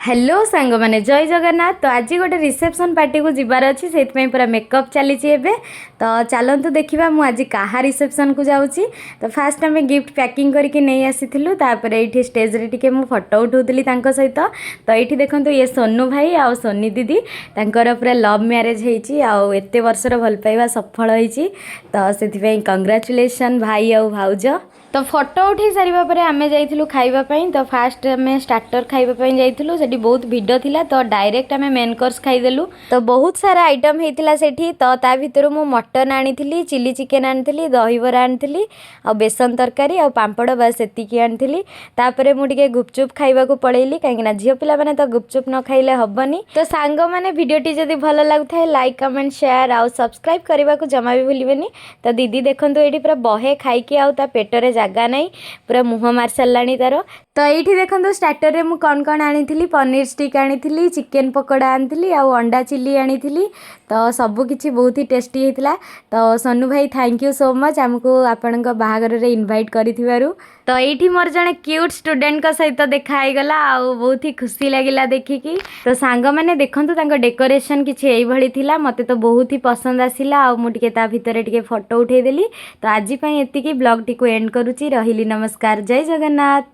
Hello सांग माने जय जगन्नाथ। तो आज गोटे रिसेप्शन पार्टी को जीवार अच्छी से पूरा मेकअप चली तो चलतु देखा मुझे क्या रिसेप्शन को जाऊँगी। तो फास्ट आम गिफ्ट पैकिंग करके नहीं आसीलु ये स्टेज रे टिके फोटो उठाऊली सहित। तो ये देखो ये सोनू भाई आ सोनी दीदी तांकर पूरा लव मैरेज होते वर्षर भल पाइबा सफल होती। तो से कंग्राचुलेसन भाई आ भाउज। तो फोटो उठे सारा पर आम जाइलु खावाई। तो फास्ट आम स्टार्टर खावाई जाइलु से बहुत भिड़ थिला। तो डायरेक्ट आम मेन कोर्स खाईदेलु। तो बहुत सारा आइटम होता सेठी। तो ता भितर मु मटन आनी चिली चिकेन आनी दहीबरा आनी आ बेसन तरकारी आ पांपड़ बस एतिकी आनी। तापर मुझे गुपचुप खाइबा पड़ेली कहीं झील पिला मैंने तो गुपचुप न खाइले हबनी। तो सांग मैंने भिडियोटी जदि भल लगुए लाइक कमेंट शेयर आउ सब्सक्राइब करने को जमा भी भूलें। तो दीदी देखो ये पूरा बहे खाई आ पेटरे जगह नहीं पूरा मुह मार साराणी तार। तो ये देखो स्टार्टर रे मु कौन कौन आनी पनीर स्टिक आनी चिकेन पकोड़ा आनी आ अंडा चिली आनी। तो सबकि बहुत ही टेस्टी होता। तो सोनू भाई थैंक यू सो मच आमको आपण बाहागर रे इनवाइट करिथिबारु। तो ये मोर जड़े क्यूट स्टूडेंट सहित देखाई गला आ बहुत ही खुशी लगिला देखिकी। तो सांग मैंने देखंतु डेकोरेशन किछि एई भली थिला मते तो बहुत ही पसंद आसिला आ मु टिके ता भितरे टिके फोटो उठेदेली। तो आज एतिकी ब्लॉग टी को एंड करूची रहिली। नमस्कार जय जगन्नाथ।